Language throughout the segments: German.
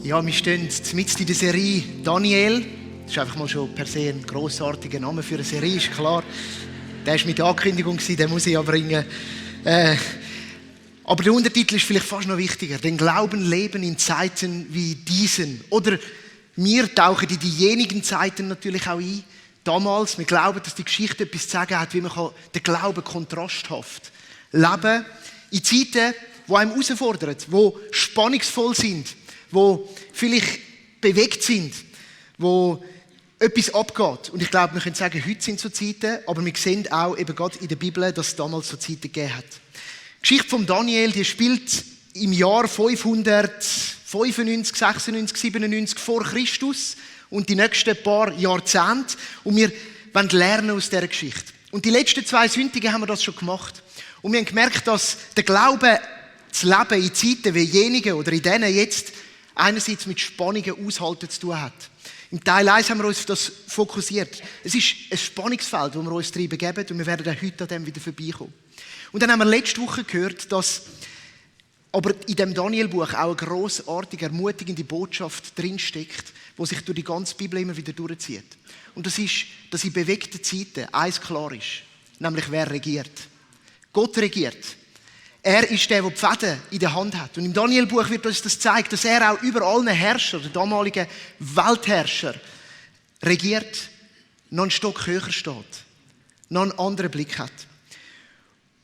Ja, wir stehen mitten in der Serie Daniel. Das ist einfach mal schon per se ein grossartiger Name für eine Serie, ist klar. Der war mit der Ankündigung, den muss ich ja bringen. Aber der Untertitel ist vielleicht fast noch wichtiger. Den Glauben leben in Zeiten wie diesen. Oder wir tauchen in diejenigen Zeiten natürlich auch ein. Damals, wir glauben, dass die Geschichte etwas zu sagen hat, wie man den Glauben kontrasthaft leben kann. In Zeiten, die einem herausfordern, die spannungsvoll sind, die vielleicht bewegt sind, wo etwas abgeht. Und ich glaube, wir können sagen, heute sind so Zeiten, aber wir sehen auch eben gerade in der Bibel, dass es damals so Zeiten gegeben hat. Die Geschichte von Daniel, die spielt im Jahr 595, 96, 97 vor Christus und die nächsten paar Jahrzehnte. Und wir wollen lernen aus dieser Geschichte. Und die letzten 2 Sündigen haben wir das schon gemacht. Und wir haben gemerkt, dass der Glaube, das Leben in Zeiten wie jenigen oder in denen jetzt einerseits mit Spannungen aushalten zu tun hat. Im Teil 1 haben wir uns auf das fokussiert. Es ist ein Spannungsfeld, wo wir uns drin begeben und wir werden auch heute an dem wieder vorbeikommen. Und dann haben wir letzte Woche gehört, dass aber in dem Daniel-Buch auch eine grossartige, ermutigende Botschaft drinsteckt, die sich durch die ganze Bibel immer wieder durchzieht. Und das ist, dass in bewegten Zeiten eins klar ist, nämlich wer regiert. Gott regiert. Er ist der die Fäden in der Hand hat. Und im Daniel-Buch wird uns das gezeigt, dass er auch über allen Herrscher, der damaligen Weltherrscher, regiert, noch einen Stock höher steht, noch einen anderen Blick hat.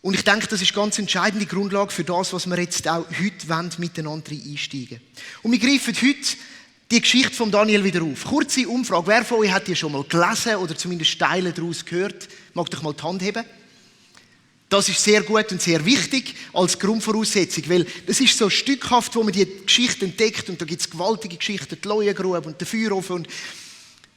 Und ich denke, das ist eine ganz entscheidende Grundlage für das, was wir jetzt auch heute miteinander einsteigen wollen. Und wir greifen heute die Geschichte von Daniel wieder auf. Kurze Umfrage. Wer von euch hat die schon mal gelesen oder zumindest Teile daraus gehört? Mag doch mal die Hand heben. Das ist sehr gut und sehr wichtig als Grundvoraussetzung, weil das ist so stückhaft, wo man die Geschichte entdeckt und da gibt es gewaltige Geschichten, die Leuengrube und den Feuerofen. Und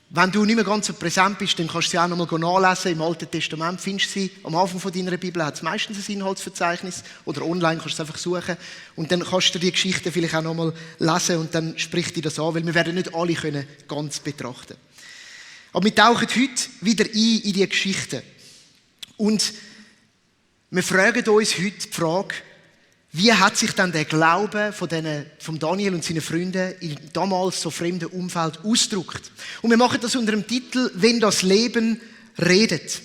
wenn du nicht mehr ganz so präsent bist, dann kannst du sie auch noch mal nachlesen. Im Alten Testament findest du sie. Am Anfang von deiner Bibel hat es meistens ein Inhaltsverzeichnis oder online kannst du es einfach suchen und dann kannst du die Geschichten vielleicht auch noch mal lesen und dann spricht dir das an, weil wir werden nicht alle können ganz betrachten. Aber wir tauchen heute wieder ein in die Geschichten und wir fragen uns heute die Frage, wie hat sich denn der Glaube von Daniel und seinen Freunden in damals so fremden Umfeld ausgedrückt? Und wir machen das unter dem Titel «Wenn das Leben redet».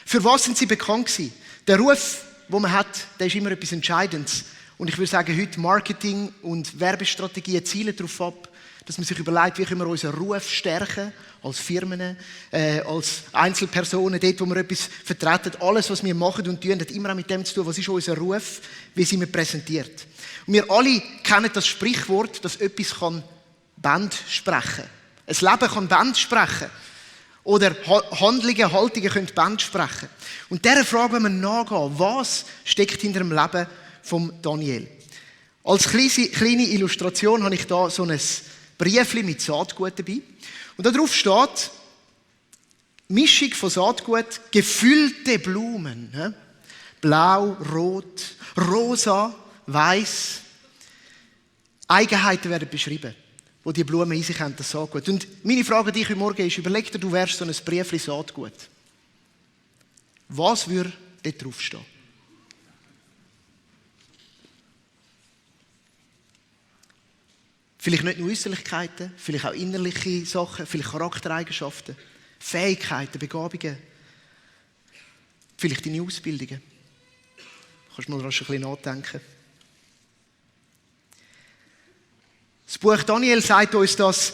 Für was sind sie bekannt gewesen? Der Ruf, den man hat, der ist immer etwas Entscheidendes. Und ich würde sagen, heute Marketing und Werbestrategien zielen darauf ab, dass man sich überlegt, wie können wir unseren Ruf stärken, als Firmen, als Einzelpersonen, dort, wo wir etwas vertreten. Alles, was wir machen und tun, hat immer auch mit dem zu tun, was ist unser Ruf, wie sind wir präsentiert. Und wir alle kennen das Sprichwort, dass etwas Band sprechen kann. Ein Leben kann Band sprechen. Oder Handlungen, Haltungen können Band sprechen. Und dieser Frage wollen wir nachgehen, was steckt hinter dem Leben von Daniel. Als kleine Illustration habe ich da so ein Briefli mit Saatgut dabei. Und da drauf steht, Mischung von Saatgut, gefüllte Blumen. Blau, rot, rosa, weiß. Eigenheiten werden beschrieben, wo die Blumen in sich haben, das Saatgut. Und meine Frage an dich heute Morgen ist, überleg dir, du wärst so ein Briefli Saatgut. Was würde dort draufstehen? Vielleicht nicht nur Äußerlichkeiten, vielleicht auch innerliche Sachen, vielleicht Charaktereigenschaften, Fähigkeiten, Begabungen, vielleicht deine Ausbildungen. Du kannst mal rasch ein bisschen nachdenken. Das Buch Daniel sagt uns, dass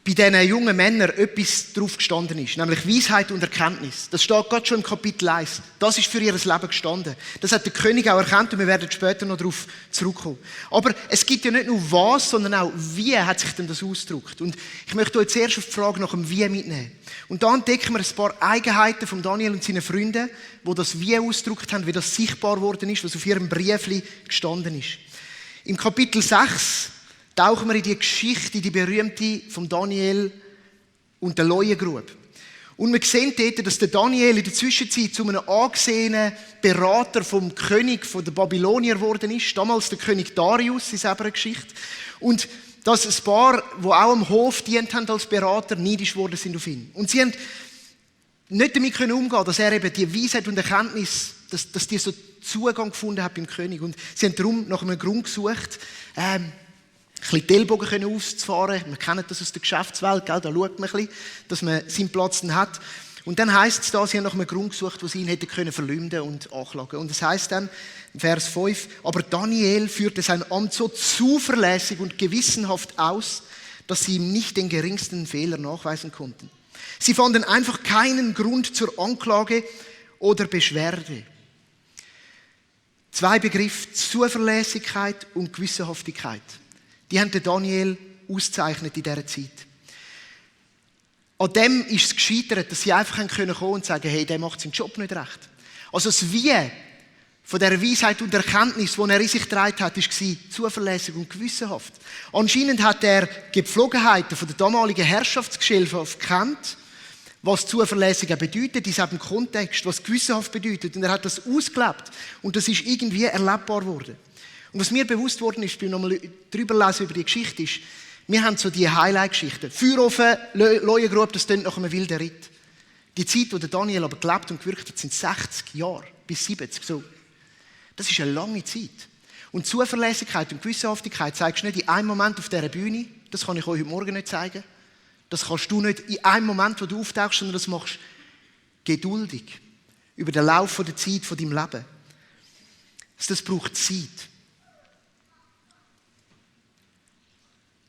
bei diesen jungen Männern etwas drauf gestanden ist, nämlich Weisheit und Erkenntnis. Das steht gerade schon im Kapitel 1. Das ist für ihr Leben gestanden. Das hat der König auch erkannt und wir werden später noch darauf zurückkommen. Aber es gibt ja nicht nur was, sondern auch wie hat sich denn das ausgedrückt. Und ich möchte euch zuerst auf die Frage nach dem Wie mitnehmen. Und da entdecken wir ein paar Eigenheiten von Daniel und seinen Freunden, die das Wie ausgedrückt haben, wie das sichtbar geworden ist, was auf ihrem Briefli gestanden ist. Im Kapitel 6 tauchen wir in die Geschichte, in die berühmte von Daniel und der Leuengrube. Und wir sehen dort, dass der Daniel in der Zwischenzeit zu einem angesehenen Berater vom König der Babylonier geworden ist. Damals der König Darius, ist eben eine Geschichte. Und dass ein paar, die auch am Hof dient haben als Berater, neidisch geworden sind auf ihn. Und sie haben nicht damit umgehen können, dass er eben die Weisheit und Erkenntnis, dass die so Zugang gefunden hat beim König. Und sie haben darum nach einem Grund gesucht, ein bisschen die Ellbogen auszufahren. Wir kennen das aus der Geschäftswelt, gell? Da schaut man ein bisschen, dass man seinen Platz dann hat. Und dann heisst es da, sie haben nach einem Grund gesucht, wo sie ihn hätten können verleumden und anklagen. Und es heisst dann, in Vers 5, aber Daniel führte sein Amt so zuverlässig und gewissenhaft aus, dass sie ihm nicht den geringsten Fehler nachweisen konnten. Sie fanden einfach keinen Grund zur Anklage oder Beschwerde. 2 Begriffe, Zuverlässigkeit und Gewissenhaftigkeit. Die haben den Daniel ausgezeichnet in dieser Zeit. An dem ist es gescheitert, dass sie einfach kommen können und sagen, hey, der macht seinen Job nicht recht. Also das Wie von dieser Weisheit und Erkenntnis, die er in sich getragen hat, war zuverlässig und gewissenhaft. Anscheinend hat er die Gepflogenheiten von der damaligen Herrschaftsgesellschaft gekannt, was zuverlässig bedeutet, in diesem Kontext, was gewissenhaft bedeutet. Und er hat das ausgelebt. Und das ist irgendwie erlebbar geworden. Und was mir bewusst worden ist, beim nochmal drüber lesen über die Geschichte, ist, wir haben so die Highlight-Geschichten. Feuerofen, Leuengrube, das klingt nach einem wilden Ritt. Die Zeit, wo der Daniel aber gelebt und gewirkt hat, sind 60 Jahre bis 70. So. Das ist eine lange Zeit. Und Zuverlässigkeit und Gewissenhaftigkeit zeigst du nicht in einem Moment auf dieser Bühne. Das kann ich euch heute Morgen nicht zeigen. Das kannst du nicht in einem Moment, wo du auftauchst, sondern das machst du geduldig. Über den Lauf der Zeit von deinem Leben. Das braucht Zeit.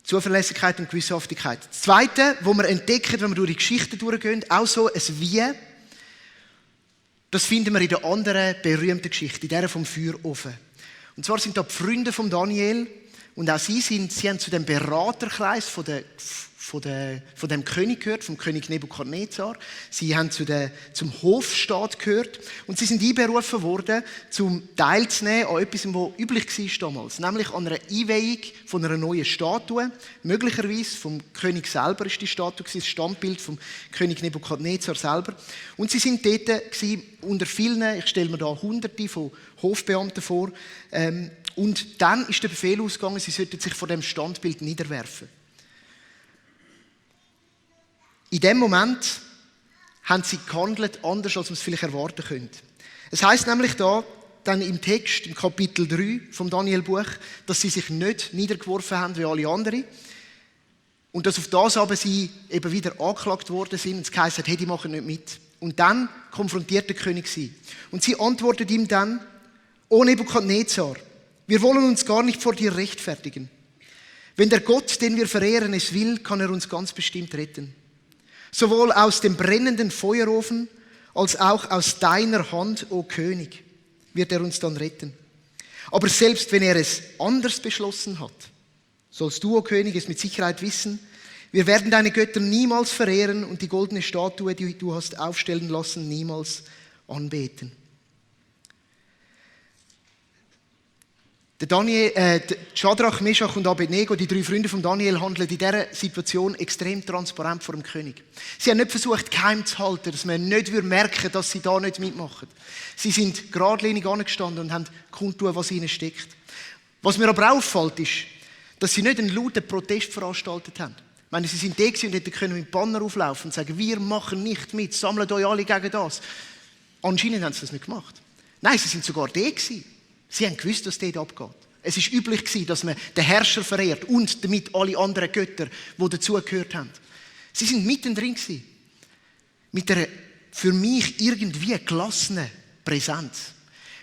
Zuverlässigkeit und Gewissenhaftigkeit. Das Zweite, was wir entdecken, wenn wir durch die Geschichte durchgehen, auch so ein Wie, das finden wir in der anderen berühmten Geschichte, in der vom Feuerofen. Und zwar sind da die Freunde von Daniel und auch sie haben zu dem Beraterkreis von dem König gehört, vom König Nebukadnezar. Sie haben zum Hofstaat gehört und sie sind einberufen worden, um teilzunehmen an etwas, was üblich war damals, nämlich an einer Einweihung von einer neuen Statue. Möglicherweise vom König selber ist die Statue, das Standbild vom König Nebukadnezar selber. Und sie sind dort unter vielen, ich stelle mir da Hunderte von Hofbeamten vor, und dann ist der Befehl ausgegangen, sie sollten sich vor dem Standbild niederwerfen. In dem Moment haben sie gehandelt, anders als man es vielleicht erwarten könnte. Es heisst nämlich da, dann im Text, im Kapitel 3 vom Daniel-Buch, dass sie sich nicht niedergeworfen haben wie alle anderen. Und dass auf das aber sie eben wieder angeklagt worden sind und es geheißen hat, hey, die machen nicht mit. Und dann konfrontiert der König sie. Und sie antwortet ihm dann, O Nebukadnezar, wir wollen uns gar nicht vor dir rechtfertigen. Wenn der Gott, den wir verehren, es will, kann er uns ganz bestimmt retten. Sowohl aus dem brennenden Feuerofen als auch aus deiner Hand, o König, wird er uns dann retten. Aber selbst wenn er es anders beschlossen hat, sollst du, o König, es mit Sicherheit wissen, wir werden deine Götter niemals verehren und die goldene Statue, die du hast aufstellen lassen, niemals anbeten. Schadrach, Meschach und Abednego, die 3 Freunde von Daniel, handeln in dieser Situation extrem transparent vor dem König. Sie haben nicht versucht, geheim zu halten, dass man nicht merken würde, dass sie da nicht mitmachen. Sie sind geradlinig angestanden und haben kundtun, was ihnen steckt. Was mir aber auffällt, ist, dass sie nicht einen lauten Protest veranstaltet haben. Ich meine, sie sind da und hätten mit Banner auflaufen und sagen, wir machen nicht mit, sammelt euch alle gegen das. Anscheinend haben sie das nicht gemacht. Nein, sie sind sogar da gewesen. Sie haben gewusst, was dort abgeht. Es war üblich, dass man den Herrscher verehrt und damit alle anderen Götter, die dazugehört haben. Sie sind mittendrin gewesen. Mit einer für mich irgendwie gelassenen Präsenz.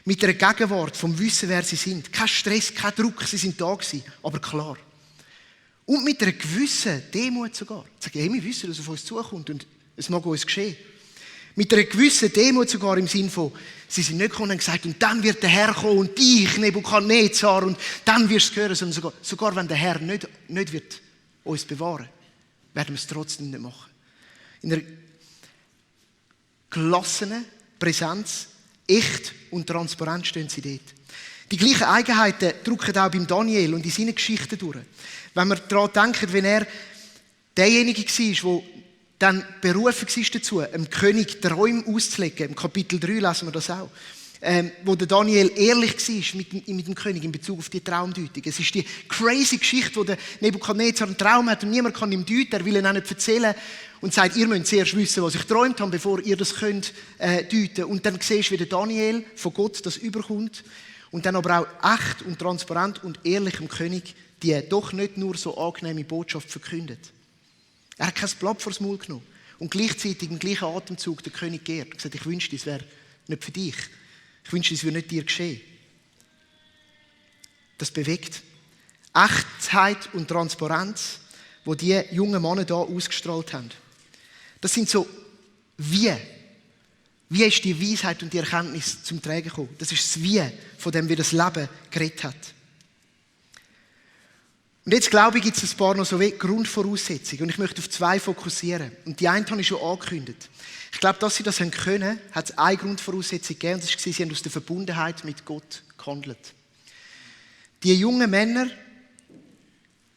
Mit einer Gegenwart vom Wissen, wer sie sind. Kein Stress, kein Druck, sie sind da gewesen, aber klar. Und mit einer gewissen Demut sogar. Sagen, hey, wir wissen, dass auf uns zukommt und es mag uns geschehen. Mit einer gewissen Demut sogar im Sinn von, sie sind nicht gekommen und gesagt, und dann wird der Herr kommen und dich, Nebukadnezar, und dann wirst du es hören, sondern sogar wenn der Herr nicht wird uns bewahren, werden wir es trotzdem nicht machen. In einer gelassenen Präsenz, echt und transparent stehen sie dort. Die gleichen Eigenheiten drücken auch beim Daniel und in seinen Geschichten durch. Wenn wir daran denken, wenn er derjenige war, der dann berufen war dazu, dem König Träume auszulegen. Im Kapitel 3 lesen wir das auch. wo der Daniel ehrlich war mit dem König in Bezug auf die Traumdeutung. Es ist die crazy Geschichte, wo der Nebukadnezar einen Traum hat und niemand kann ihm deuten, er will ihn auch nicht erzählen und sagt, ihr müsst zuerst wissen, was ich geträumt habe, bevor ihr das könnt deuten. Und dann siehst du, wie der Daniel von Gott das überkommt und dann aber auch echt und transparent und ehrlich dem König die doch nicht nur so angenehme Botschaft verkündet. Er hat kein Blatt vors Maul genommen und gleichzeitig im gleichen Atemzug den König geehrt und gesagt, ich wünschte, es wäre nicht für dich. Ich wünschte, es würde nicht dir geschehen. Das bewegt. Echtheit und Transparenz, die die jungen Männer hier ausgestrahlt haben. Das sind so wie. Wie ist die Weisheit und die Erkenntnis zum Tragen gekommen? Das ist das Wie, von dem wie das Leben geredet hat. Und jetzt glaube ich, gibt es ein paar noch so wie Grundvoraussetzungen. Und ich möchte auf 2 fokussieren. Und die eine habe ich schon angekündigt. Ich glaube, dass sie das können, hat es eine Grundvoraussetzung gegeben. Und das war, sie haben aus der Verbundenheit mit Gott gehandelt. Die jungen Männer,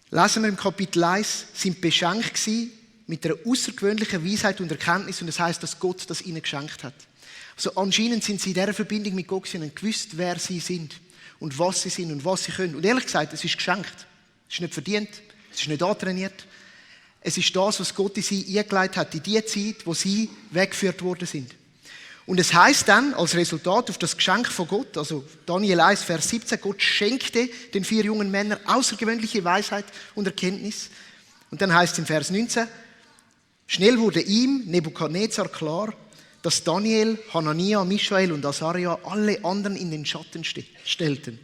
lesen wir im Kapitel 1, sind beschenkt gewesen mit einer außergewöhnlichen Weisheit und Erkenntnis. Und das heisst, dass Gott das ihnen geschenkt hat. Also anscheinend sind sie in dieser Verbindung mit Gott und gewusst, wer sie sind und was sie sind und was sie können. Und ehrlich gesagt, es ist geschenkt. Es ist nicht verdient, es ist nicht antrainiert. Es ist das, was Gott in sie eingelegt hat, in die Zeit, wo sie weggeführt worden sind. Und es heisst dann, als Resultat auf das Geschenk von Gott, also Daniel 1, Vers 17, Gott schenkte den 4 jungen Männern außergewöhnliche Weisheit und Erkenntnis. Und dann heisst es im Vers 19, schnell wurde ihm, Nebukadnezar, klar, dass Daniel, Hanania, Michael und Asaria alle anderen in den Schatten stellten.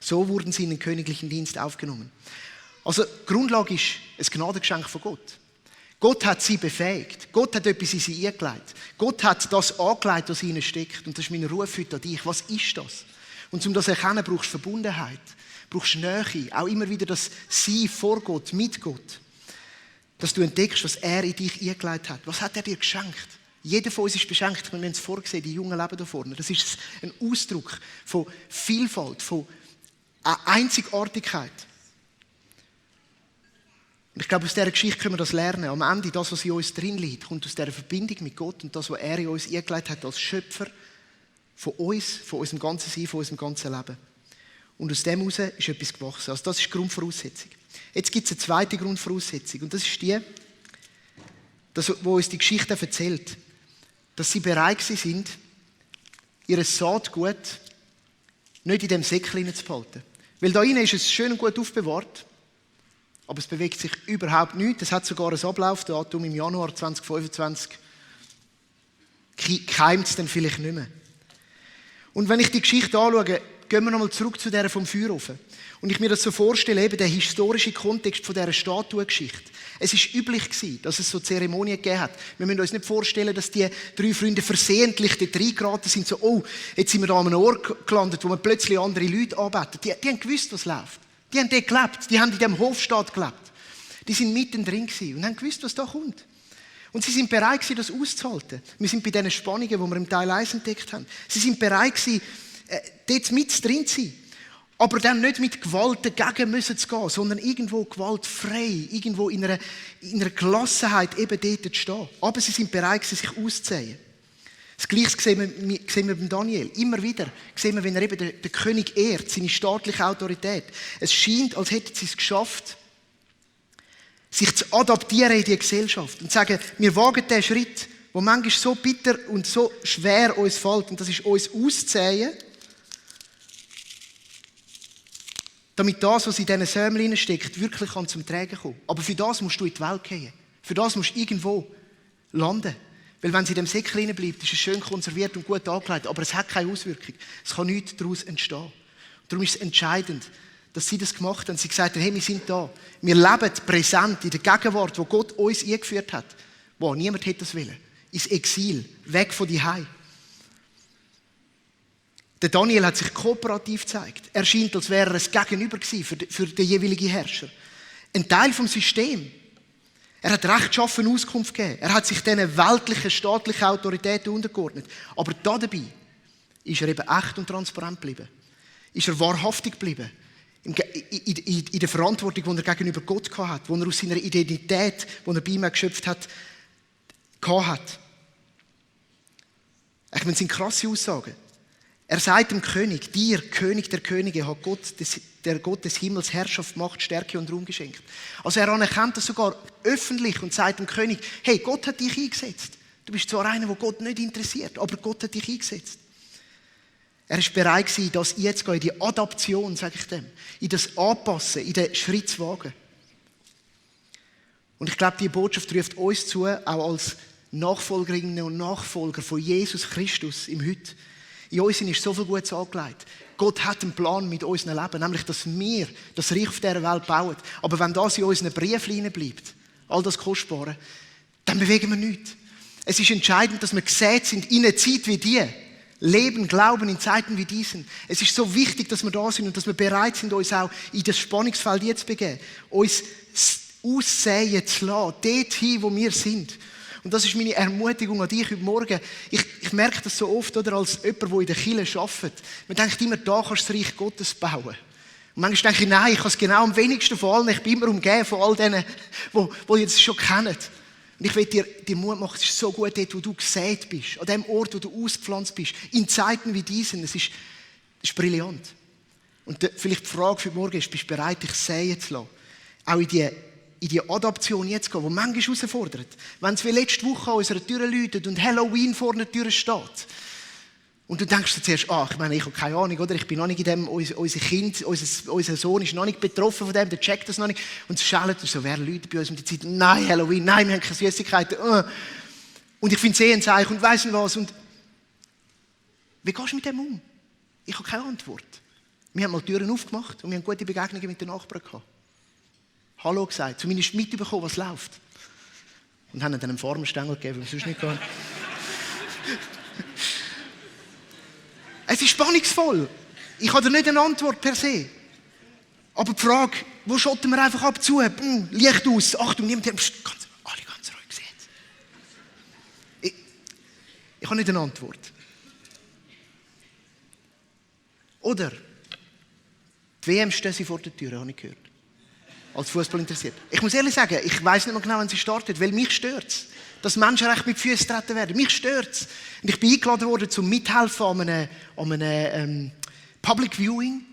So wurden sie in den königlichen Dienst aufgenommen. Also die Grundlage ist ein Gnadengeschenk von Gott. Gott hat sie befähigt. Gott hat etwas in sie eingelegt. Gott hat das angelegt, was in ihnen steckt. Und das ist mein Ruf heute an dich. Was ist das? Und um das zu erkennen, brauchst du Verbundenheit. Brauchst Nähe. Auch immer wieder das Sein vor Gott, mit Gott. Dass du entdeckst, was er in dich eingelegt hat. Was hat er dir geschenkt? Jeder von uns ist beschenkt. Wir haben es vorgesehen, die jungen Leben da vorne. Das ist ein Ausdruck von Vielfalt, von Einzigartigkeit. Und ich glaube, aus dieser Geschichte können wir das lernen. Am Ende, das, was in uns drin liegt, kommt aus dieser Verbindung mit Gott und das, was er in uns eingelegt hat als Schöpfer von uns, von unserem ganzen Sein, von unserem ganzen Leben. Und aus dem heraus ist etwas gewachsen. Also das ist die Grundvoraussetzung. Jetzt gibt es eine zweite Grundvoraussetzung und das ist die, wo uns die Geschichte erzählt, dass sie bereit sind, ihr Saatgut nicht in dem Säckchen zu behalten. Weil da rein ist es schön und gut aufbewahrt, aber es bewegt sich überhaupt nichts. Es hat sogar ein Ablaufdatum im Januar 2025. Keimt es dann vielleicht nicht mehr. Und wenn ich die Geschichte anschaue, gehen wir nochmal zurück zu der vom Feuerofen. Und ich mir das so vorstelle, eben der historische Kontext von dieser Statuengeschichte. Es ist üblich gewesen, dass es so Zeremonien gegeben hat. Wir müssen uns nicht vorstellen, dass die 3 Freunde versehentlich dort reingeraten sind, so, oh, jetzt sind wir da an einem Ort gelandet, wo wir plötzlich andere Leute anbeten. Die haben gewusst, was läuft. Die haben dort gelebt. Die haben in diesem Hofstaat gelebt. Die sind mittendrin gewesen und haben gewusst, was da kommt. Und sie sind bereit gewesen, das auszuhalten. Wir sind bei diesen Spannungen, die wir im Teil 1 entdeckt haben. Sie sind bereit gewesen, dort mit drin zu sein. Aber dann nicht mit Gewalt dagegen müssen zu gehen, sondern irgendwo gewaltfrei, irgendwo in einer Gelassenheit eben dort zu stehen. Aber sie sind bereit, sich auszuziehen. Das Gleiche sehen wir beim Daniel. Immer wieder sehen wir, wenn er eben den König ehrt, seine staatliche Autorität. Es scheint, als hätten sie es geschafft, sich zu adaptieren in die Gesellschaft und zu sagen, wir wagen diesen Schritt, der manchmal so bitter und so schwer uns fällt, und das ist uns auszuziehen, damit das, was in diesen Sämmeln steckt, wirklich zum Tragen kommen. Aber für das musst du in die Welt gehen. Für das musst du irgendwo landen. Weil wenn es in dem Säckchen bleibt, ist es schön konserviert und gut angelegt, aber es hat keine Auswirkung. Es kann nichts daraus entstehen. Und darum ist es entscheidend, dass sie das gemacht haben. Sie gesagt haben, hey, wir sind da. Wir leben präsent in der Gegenwart, wo Gott uns eingeführt hat. Wo niemand hätte das wollen. Ins Exil, weg von daheim. Der Daniel hat sich kooperativ gezeigt. Er scheint, als wäre er ein Gegenüber gewesen für den jeweiligen Herrscher. Ein Teil vom System. Er hat rechtschaffen Auskunft gegeben. Er hat sich diesen weltlichen, staatlichen Autoritäten untergeordnet. Aber dabei ist er eben echt und transparent geblieben. Ist er wahrhaftig geblieben. In der Verantwortung, die er gegenüber Gott hatte, die er aus seiner Identität, die er bei ihm geschöpft hat, hatte. Ich meine, das sind krasse Aussagen. Er sagt dem König, dir, König der Könige, hat der Gott des Himmels Herrschaft, Macht, Stärke und Ruhm geschenkt. Also er anerkennt das sogar öffentlich und sagt dem König, hey, Gott hat dich eingesetzt. Du bist zwar einer, der Gott nicht interessiert, aber Gott hat dich eingesetzt. Er ist bereit gewesen, das einzugehen, in die Adaption, sage ich dem, in das Anpassen, in den Schritt zu wagen. Und ich glaube, die Botschaft ruft uns zu, auch als Nachfolgerinnen und Nachfolger von Jesus Christus im Heute. In uns ist so viel Gutes angelegt. Gott hat einen Plan mit unserem Leben, nämlich, dass wir das Reich auf dieser Welt bauen. Aber wenn das in unseren Briefleinen bleibt, all das Kostbare, dann bewegen wir nichts. Es ist entscheidend, dass wir gesät sind in einer Zeit wie die. Leben, glauben in Zeiten wie diesen. Es ist so wichtig, dass wir da sind und dass wir bereit sind, uns auch in das Spannungsfeld jetzt zu begeben. Uns aussehen zu lassen, dorthin, wo wir sind. Und das ist meine Ermutigung an dich heute Morgen. Ich merke das so oft, oder, als jemand, der in der Kirche arbeitet. Man denkt immer, da kannst du das Reich Gottes bauen. Und manchmal denke ich, nein, ich kann es genau am wenigsten von allen. Ich bin immer umgeben von all denen, die jetzt schon kennen. Und ich will dir Mut machen, es ist so gut dort, wo du gesät bist, an dem Ort, wo du ausgepflanzt bist, in Zeiten wie diesen. Es ist brillant. Und vielleicht die Frage für morgen ist, bist du bereit, dich säen zu lassen? Auch in die Adaption jetzt gehen, die manchmal herausfordert. Wenn es wie letzte Woche an unserer Tür läutet und Halloween vor der Tür steht. Und du denkst dir zuerst, ich habe keine Ahnung, oder? Ich bin noch nicht in dem, unser Kind, unser Sohn ist noch nicht betroffen von dem, der checkt das noch nicht. Und es schellt so, wer Leute bei uns um die Zeit, nein, Halloween, nein, wir haben keine Süßigkeiten. Und ich finde es ein Zeichen und weiss nicht was. Und wie gehst du mit dem um? Ich habe keine Antwort. Wir haben mal Türen aufgemacht und wir haben gute Begegnungen mit den Nachbarn gehabt. Hallo gesagt, zumindest mitbekommen, was läuft. Und haben dann einen Formenstängel gegeben, weil es sonst nicht geht. Es ist spannungsvoll. Ich habe da nicht eine Antwort per se. Aber die Frage, wo schotten wir einfach ab zu? Licht aus, Achtung, niemand, alle ganz ruhig sehen. Ich habe nicht eine Antwort. Oder die WM stehen sie vor der Tür, habe ich gehört. Als Fußball interessiert. Ich muss ehrlich sagen, ich weiss nicht mehr genau, wann sie startet, weil mich stört es, dass Menschenrechte mit Füßen treten werden. Mich stört es. Und ich bin eingeladen worden, zum Mithelfen an einem Public Viewing.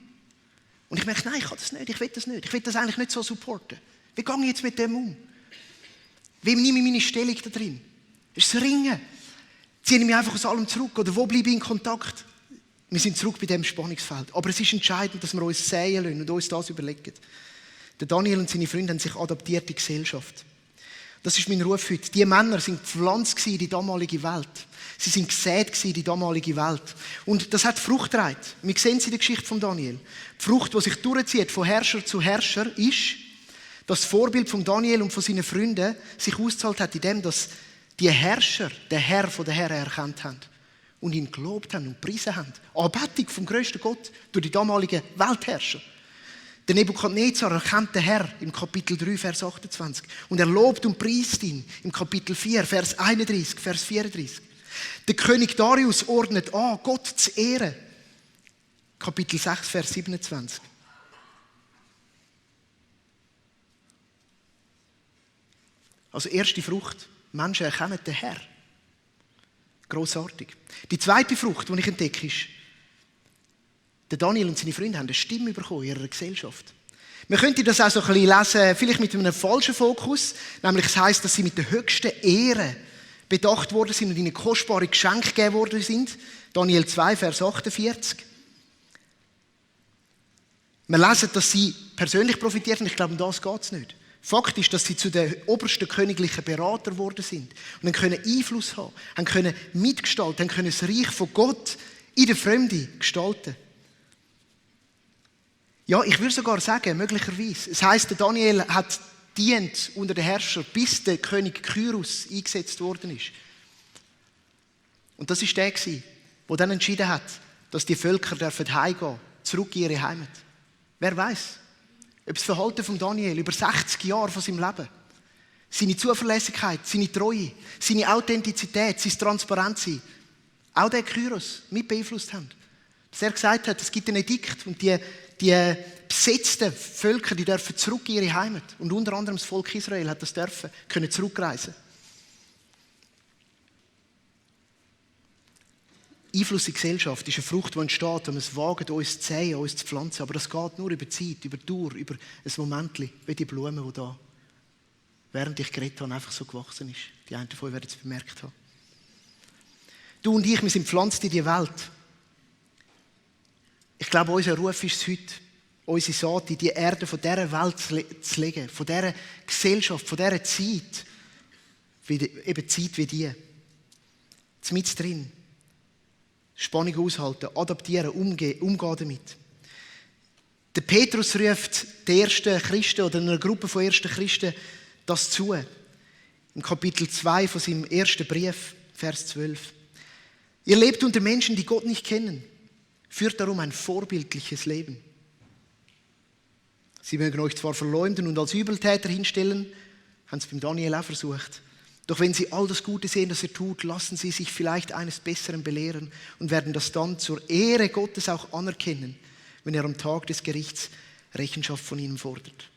Und ich merke, nein, ich kann das nicht, ich will das nicht. Ich will das eigentlich nicht so supporten. Wie gehe ich jetzt mit dem um? Wie nehme ich meine Stellung da drin? Ist es Ringen? Ziehe ich mich einfach aus allem zurück? Oder wo bleibe ich in Kontakt? Wir sind zurück bei diesem Spannungsfeld. Aber es ist entscheidend, dass wir uns säen lassen und uns das überlegen. Der Daniel und seine Freunde haben sich adaptiert in die Gesellschaft. Das ist mein Ruf heute. Die Männer sind gepflanzt in die damalige Welt. Sie sind gesät in die damalige Welt. Und das hat Frucht getragen. Wir sehen es in der Geschichte von Daniel. Die Frucht, die sich durchzieht von Herrscher zu Herrscher, ist, dass das Vorbild von Daniel und von seinen Freunden sich ausgezahlt hat, indem dass die Herrscher den Herr von der Herren erkannt haben und ihn gelobt haben und gepriesen haben. Anbetung vom grössten Gott durch die damaligen Weltherrscher. Der Nebukadnezar erkennt den Herr im Kapitel 3, Vers 28. Und er lobt und preist ihn im Kapitel 4, Vers 31, Vers 34. Der König Darius ordnet an, Gott zu ehren. Kapitel 6, Vers 27. Also erste Frucht, Menschen erkennen den Herr. Grossartig. Die zweite Frucht, die ich entdecke, ist, der Daniel und seine Freunde haben eine Stimme bekommen in ihrer Gesellschaft. Man könnte das auch so ein bisschen lesen, vielleicht mit einem falschen Fokus. Nämlich es heisst, dass sie mit der höchsten Ehre bedacht worden sind und ihnen kostbare Geschenke gegeben worden sind. Daniel 2, Vers 48. Wir lesen, dass sie persönlich profitiert haben. Ich glaube, um das geht es nicht. Fakt ist, dass sie zu den obersten königlichen Beratern geworden sind. Und dann können Einfluss haben, haben können mitgestalten, haben können das Reich von Gott in der Fremde gestalten. Ja, ich würde sogar sagen, möglicherweise. Es heisst, der Daniel hat dient unter den Herrscher, bis der König Kyros eingesetzt worden ist. Und das war der, der dann entschieden hat, dass die Völker heimgehen dürfen, zurück in ihre Heimat. Wer weiß, ob das Verhalten von Daniel über 60 Jahre von seinem Leben, seine Zuverlässigkeit, seine Treue, seine Authentizität, sein Transparenzsein, auch der Kyros mit beeinflusst haben. Dass er gesagt hat, es gibt ein Edikt und die besetzten Völker, die dürfen zurück in ihre Heimat. Und unter anderem das Volk Israel hat das dürfen, können zurückreisen. Einfluss in die Gesellschaft ist eine Frucht, die entsteht, wenn wir es wagen, uns zu säen, uns zu pflanzen. Aber das geht nur über Zeit, über Dauer, über ein Moment, wie die Blume, die da, während ich geredet habe, einfach so gewachsen ist. Die einen von euch werden es bemerkt haben. Du und ich, wir sind gepflanzt in die Welt. Ich glaube, unser Ruf ist es heute, unsere Saat in die Erde von dieser Welt zu legen, von dieser Gesellschaft, von dieser Zeit, eben Zeit wie die. Mit drin. Spannung aushalten, adaptieren, umgehen damit. Der Petrus ruft den ersten Christen oder einer Gruppe von ersten Christen das zu. Im Kapitel 2 von seinem ersten Brief, Vers 12. Ihr lebt unter Menschen, die Gott nicht kennen. Führt darum ein vorbildliches Leben. Sie mögen euch zwar verleumden und als Übeltäter hinstellen, haben es beim Daniel auch versucht. Doch wenn sie all das Gute sehen, das er tut, lassen sie sich vielleicht eines Besseren belehren und werden das dann zur Ehre Gottes auch anerkennen, wenn er am Tag des Gerichts Rechenschaft von ihnen fordert.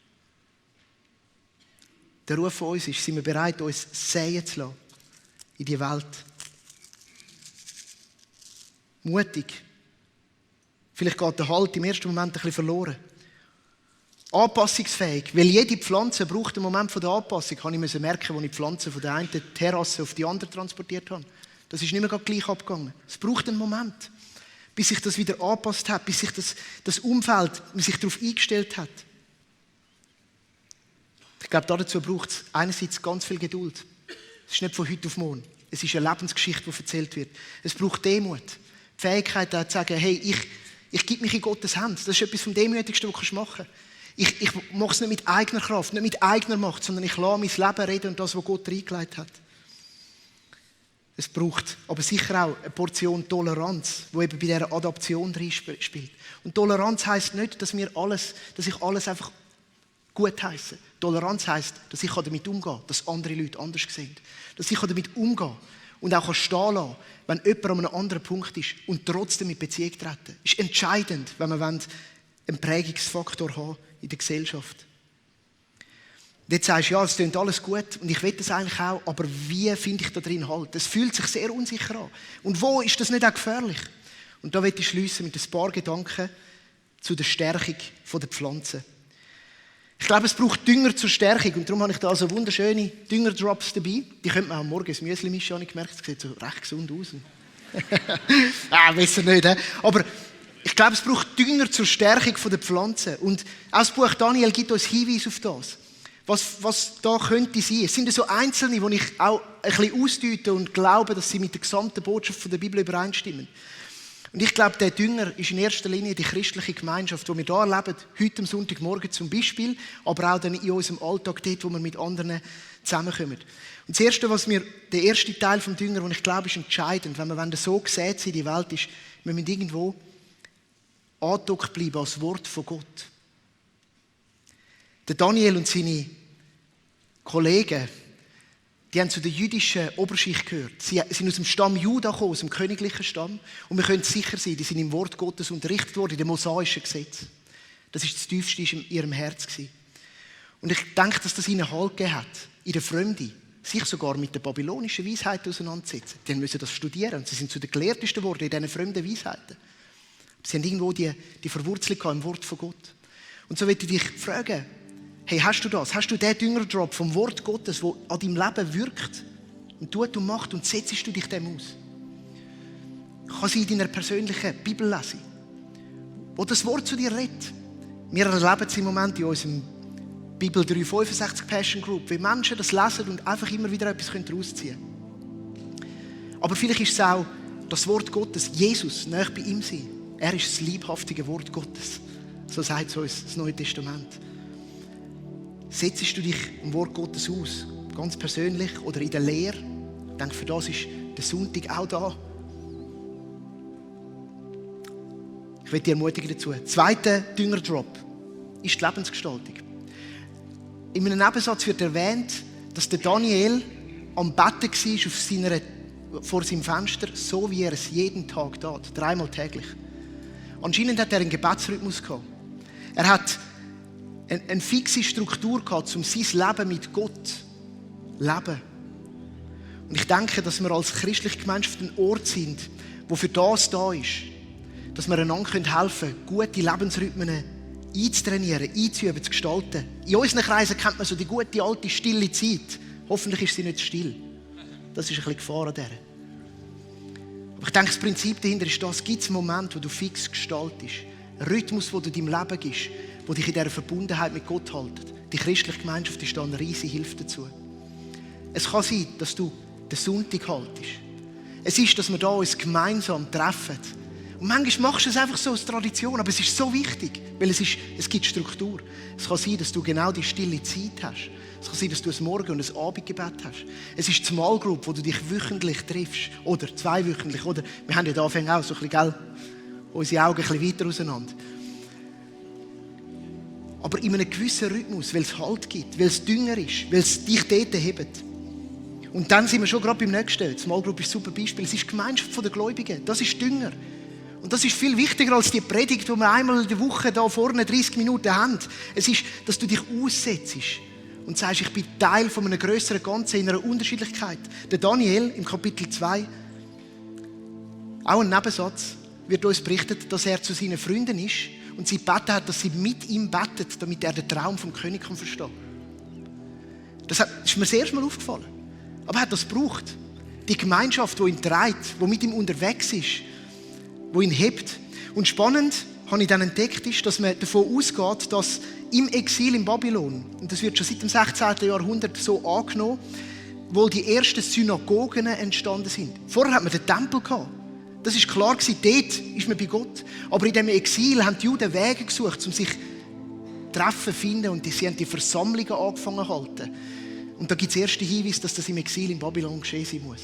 Der Ruf von uns ist, sind wir bereit, uns säen zu lassen in die Welt. Mutig. Vielleicht geht der Halt im ersten Moment ein bisschen verloren. Anpassungsfähig, weil jede Pflanze braucht einen Moment der Anpassung. Ich musste merken, als ich die Pflanze von der einen Terrasse auf die andere transportiert habe. Das ist nicht mehr gleich abgegangen. Es braucht einen Moment, bis sich das wieder angepasst hat, bis sich das Umfeld sich darauf eingestellt hat. Ich glaube, dazu braucht es einerseits ganz viel Geduld. Es ist nicht von heute auf morgen. Es ist eine Lebensgeschichte, die erzählt wird. Es braucht Demut. Die Fähigkeit, zu sagen, hey, ich gebe mich in Gottes Hand. Das ist etwas vom Demütigsten, was du machen kannst. Ich mache es nicht mit eigener Kraft, nicht mit eigener Macht, sondern ich lasse mein Leben reden und das, was Gott reingelegt hat. Es braucht aber sicher auch eine Portion Toleranz, die eben bei dieser Adaption reinspielt. Und Toleranz heisst nicht, dass ich alles einfach gut heisse. Toleranz heisst, dass ich damit umgehen kann, dass andere Leute anders sehen. Dass ich damit umgehen kann und auch stehen lassen, wenn jemand an einem anderen Punkt ist und trotzdem in Beziehung treten. Das ist entscheidend, wenn wir einen Prägungsfaktor haben in der Gesellschaft. Und jetzt sagst du, ja, es klingt alles gut und ich will das eigentlich auch, aber wie finde ich da drin Halt? Es fühlt sich sehr unsicher an. Und wo ist das nicht auch gefährlich? Und da möchte ich schliessen mit ein paar Gedanken zu der Stärkung der Pflanzen. Ich glaube, es braucht Dünger zur Stärkung und darum habe ich da so wunderschöne Düngerdrops dabei. Die könnte man auch morgens Müsli mischen, habe ich gemerkt. Das sieht so recht gesund aus. Besser nicht, he? Aber ich glaube, es braucht Dünger zur Stärkung der Pflanzen. Und auch das Buch Daniel gibt uns Hinweise auf das. Was da könnte sein. Es sind so Einzelne, die ich auch ein bisschen ausdeute und glaube, dass sie mit der gesamten Botschaft der Bibel übereinstimmen. Und ich glaube, der Dünger ist in erster Linie die christliche Gemeinschaft, die wir hier erleben, heute am Sonntagmorgen zum Beispiel, aber auch dann in unserem Alltag dort, wo wir mit anderen zusammenkommen. Und das Erste, der erste Teil vom Dünger, den ich glaube, ist entscheidend, wenn wir so gesät sind in die Welt, ist, wir müssen irgendwo angedockt bleiben als Wort von Gott. Der Daniel und seine Kollegen, die haben zu der jüdischen Oberschicht gehört. Sie sind aus dem Stamm Juda gekommen, aus dem königlichen Stamm. Und wir können sicher sein, die sind im Wort Gottes unterrichtet worden, in dem mosaischen Gesetz. Das ist das Tiefste in ihrem Herz gewesen. Und ich denke, dass das ihnen Halt gegeben hat, in der Fremde, sich sogar mit der babylonischen Weisheit auseinanderzusetzen. Die müssen das studieren und sie sind zu den Gelehrtesten geworden in diesen fremden Weisheiten. Sie haben irgendwo die Verwurzelung im Wort von Gott. Und so möchte ich dich fragen, hey, hast du das? Hast du den Düngerdrop vom Wort Gottes, der an deinem Leben wirkt und tut und macht und setzt du dich dem aus? Kann sie in deiner persönlichen Bibel lesen, wo das Wort zu dir redet. Wir erleben es im Moment in unserem Bibel 365 Passion Group, wie Menschen das lesen und einfach immer wieder etwas rausziehen können. Aber vielleicht ist es auch das Wort Gottes, Jesus, nahe bei ihm sein. Er ist das liebhaftige Wort Gottes. So sagt es uns das Neue Testament. Setzt du dich im Wort Gottes aus? Ganz persönlich oder in der Lehre? Ich denke, für das ist der Sonntag auch da. Ich will dich ermutigen dazu. Zweiter Düngerdrop ist die Lebensgestaltung. In einem Nebensatz wird erwähnt, dass der Daniel am Betten war vor seinem Fenster, so wie er es jeden Tag tat, 3-mal täglich. Anscheinend hat er einen Gebetsrhythmus gehabt. Er hat eine fixe Struktur gehabt, um sein Leben mit Gott zu leben. Und ich denke, dass wir als christliche Gemeinschaft ein Ort sind, wo für das da ist, dass wir einander helfen können, gute Lebensrhythmen einzutrainieren, einzuüben, zu gestalten. In unseren Kreisen kennt man so die gute, alte, stille Zeit. Hoffentlich ist sie nicht still. Das ist ein bisschen Gefahr an der. Aber ich denke, das Prinzip dahinter ist das, gibt es einen Moment, wo du fix gestaltest. Ein Rhythmus, den du deinem Leben gibst, der dich in dieser Verbundenheit mit Gott hält. Die christliche Gemeinschaft ist da eine riesige Hilfe dazu. Es kann sein, dass du den Sonntag haltest. Es ist, dass wir da uns gemeinsam treffen. Und manchmal machst du es einfach so als Tradition, aber es ist so wichtig, weil es gibt Struktur. Es kann sein, dass du genau die stille Zeit hast. Es kann sein, dass du ein Morgen- und ein Abendgebet hast. Es ist die Small Group, wo du dich wöchentlich triffst. Oder zweiwöchentlich. Oder wir haben ja da auch so ein bisschen, gell, unsere Augen ein bisschen weiter auseinander. Aber in einem gewissen Rhythmus, weil es Halt gibt, weil es Dünger ist, weil es dich dort hebt. Und dann sind wir schon gerade beim nächsten. Die Small Group ist ein super Beispiel. Es ist die Gemeinschaft der Gläubigen. Das ist Dünger. Und das ist viel wichtiger als die Predigt, die wir einmal in der Woche da vorne 30 Minuten haben. Es ist, dass du dich aussetzt und sagst, ich bin Teil von einem grösseren Ganzen in einer Unterschiedlichkeit. Der Daniel im Kapitel 2, auch ein Nebensatz, wird uns berichtet, dass er zu seinen Freunden ist und sie gebeten hat, dass sie mit ihm beten, damit er den Traum vom König verstehen kann. Das ist mir das erste Mal aufgefallen. Aber er hat das gebraucht. Die Gemeinschaft, die ihn trägt, die mit ihm unterwegs ist, die ihn hebt. Und spannend, habe ich dann entdeckt, ist, dass man davon ausgeht, dass im Exil in Babylon, und das wird schon seit dem 16. Jahrhundert so angenommen, wohl die ersten Synagogen entstanden sind. Vorher hat man den Tempel gehabt. Das ist klar gewesen, dort ist man bei Gott. Aber in diesem Exil haben die Juden Wege gesucht, um sich zu treffen, finden, und sie haben die Versammlungen angefangen zu halten. Und da gibt es erste Hinweise, dass das im Exil in Babylon geschehen sein muss.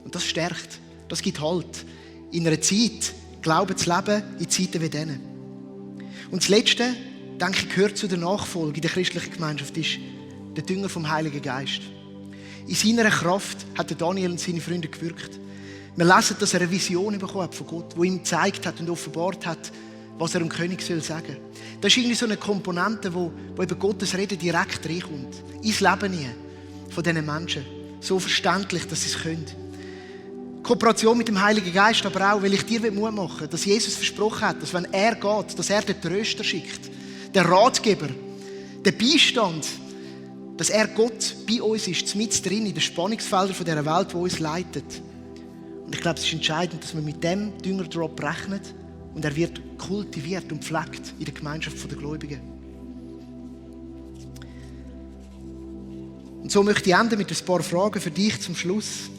Und das stärkt, das gibt Halt. In einer Zeit, Glauben zu leben, in Zeiten wie diesen. Und das Letzte, denke ich, gehört zu der Nachfolge in der christlichen Gemeinschaft, ist der Dünger vom Heiligen Geist. In seiner Kraft hat der Daniel und seine Freunde gewirkt. Wir lesen, dass er eine Vision bekommen hat von Gott, die ihm gezeigt hat und offenbart hat, was er dem König sagen soll. Das ist irgendwie so eine Komponente, wo eben Gottes Reden direkt reinkommt. Ins Leben hinein von diesen Menschen. So verständlich, dass sie es können. Kooperation mit dem Heiligen Geist, aber auch, weil ich dir Mut machen will, dass Jesus versprochen hat, dass wenn er geht, dass er den Tröster schickt, den Ratgeber, den Beistand, dass er Gott bei uns ist, mit drin in den Spannungsfeldern dieser Welt, die uns leitet. Und ich glaube, es ist entscheidend, dass man mit dem Düngerdrop rechnet und er wird kultiviert und pflegt in der Gemeinschaft der Gläubigen. Und so möchte ich enden mit ein paar Fragen für dich zum Schluss.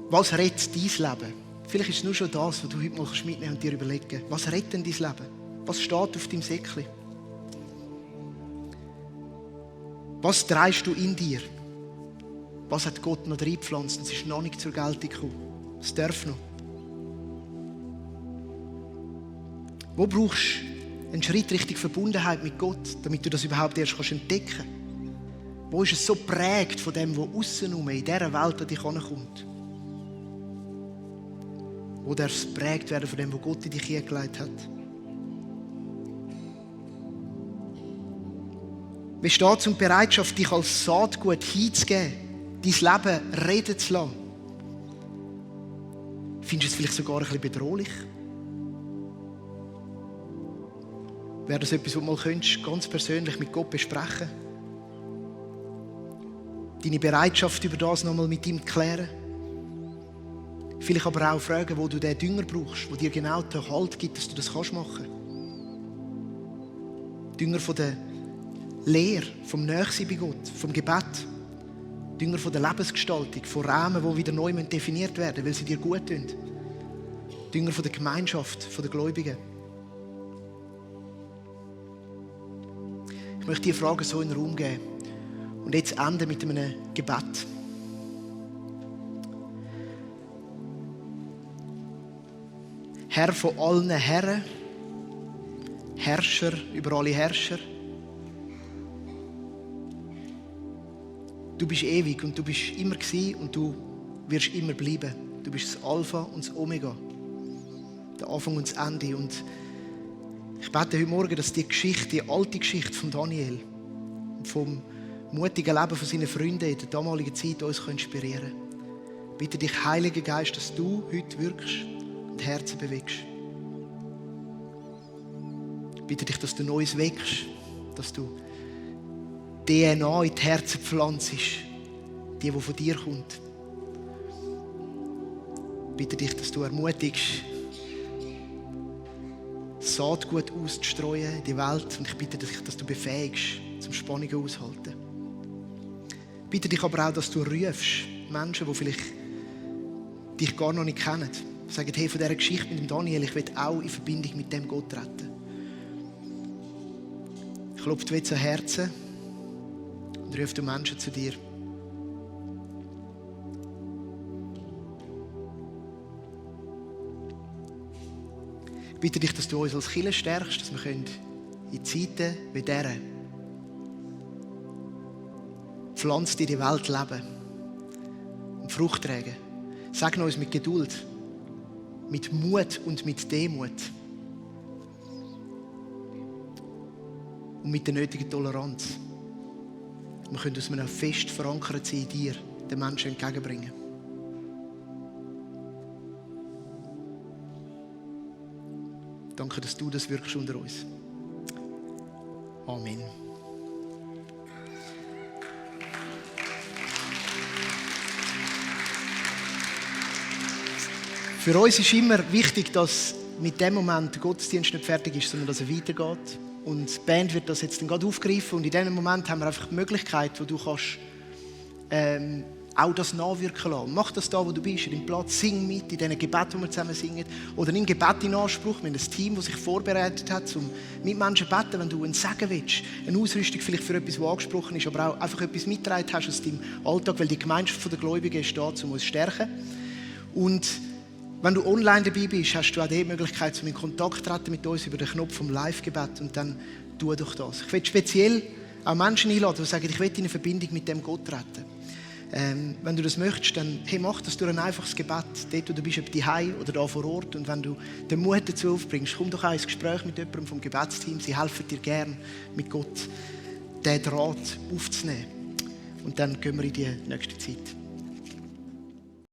Was rettet dein Leben? Vielleicht ist es nur schon das, was du heute mal mitnehmen und dir überlegen. Was rettet denn dein Leben? Was steht auf deinem Säckchen? Was trägst du in dir? Was hat Gott noch reingepflanzt? Es ist noch nicht zur Geltung gekommen. Es darf noch. Wo brauchst du einen Schritt Richtung Verbundenheit mit Gott, damit du das überhaupt erst entdecken kannst? Wo ist es so prägt von dem, was aussen in dieser Welt an dich herankommt? Wo darf es geprägt werden von dem, was Gott in dich hingelegt hat? Wie steht es um die Bereitschaft, dich als Saatgut hinzugeben, dein Leben reden zu lassen? Findest du es vielleicht sogar ein bisschen bedrohlich? Wäre das etwas, was du mal ganz persönlich mit Gott besprechen könntest? Deine Bereitschaft, über das nochmal mit ihm zu klären? Vielleicht aber auch fragen, wo du den Dünger brauchst, der dir genau den Halt gibt, dass du das machen kannst. Dünger von der Lehre, vom Nächsein bei Gott, vom Gebet. Dünger von der Lebensgestaltung, von Rahmen, die wieder neu definiert werden, weil sie dir gut tun. Dünger von der Gemeinschaft, von den Gläubigen. Ich möchte diese Fragen so in den Raum geben und jetzt enden mit einem Gebet. Herr von allen Herren, Herrscher über alle Herrscher. Du bist ewig und du bist immer gewesen und du wirst immer bleiben. Du bist das Alpha und das Omega, der Anfang und das Ende. Und ich bete heute Morgen, dass die Geschichte, die alte Geschichte von Daniel und vom mutigen Leben von seinen Freunden in der damaligen Zeit uns inspirieren können. Ich bitte dich, Heiliger Geist, dass du heute wirkst und Herzen bewegst. Ich bitte dich, dass du Neues wächst, dass du DNA in die Herzen pflanzt, die von dir kommt. Ich bitte dich, dass du ermutigst, Saatgut auszustreuen in die Welt. Und ich bitte dich, dass du befähigst, zum Spannungen aushalten. Ich bitte dich aber auch, dass du rufst, Menschen, die vielleicht dich gar noch nicht kennen, sagen, hey, von dieser Geschichte mit dem Daniel, ich will auch in Verbindung mit dem Gott treten. Klopft wie zu Herzen und ruft Menschen zu dir. Ich bitte dich, dass du uns als Kirche stärkst, dass wir in Zeiten wie dieser pflanzt in die Welt leben und Frucht tragen. Segne uns mit Geduld, mit Mut und mit Demut und mit der nötigen Toleranz. Wir können aus einem fest verankert sein in dir den Menschen entgegenbringen. Danke, dass du das wirkst unter uns. Amen. Für uns ist immer wichtig, dass mit dem Moment der Gottesdienst nicht fertig ist, sondern dass er weitergeht. Und die Band wird das jetzt dann gerade aufgreifen. Und in diesem Moment haben wir einfach die Möglichkeit, wo du kannst, auch das nachwirken lassen. Mach das da, wo du bist, in deinem Platz. Sing mit in diesen Gebeten, die wir zusammen singen. Oder nimm Gebet in Anspruch. Wir haben ein Team, das sich vorbereitet hat, um mit Menschen zu beten, wenn du einen Segen willst. Eine Ausrüstung vielleicht für etwas, das angesprochen ist, aber auch einfach etwas mitgetragen hast aus deinem Alltag, weil die Gemeinschaft der Gläubigen ist da, um uns zu stärken. Und wenn du online dabei bist, hast du auch die Möglichkeit, in Kontakt zu treten mit uns über den Knopf vom Live-Gebet und dann tu doch das. Ich will speziell auch Menschen einladen, die sagen, ich will in eine Verbindung mit dem Gott treten. Wenn du das möchtest, dann mach das durch ein einfaches Gebet, dort wo du bist, ob zu Hause oder da vor Ort. Und wenn du den Mut dazu aufbringst, komm doch auch ins Gespräch mit jemandem vom Gebetsteam. Sie helfen dir gern, mit Gott diesen Draht aufzunehmen. Und dann gehen wir in die nächste Zeit.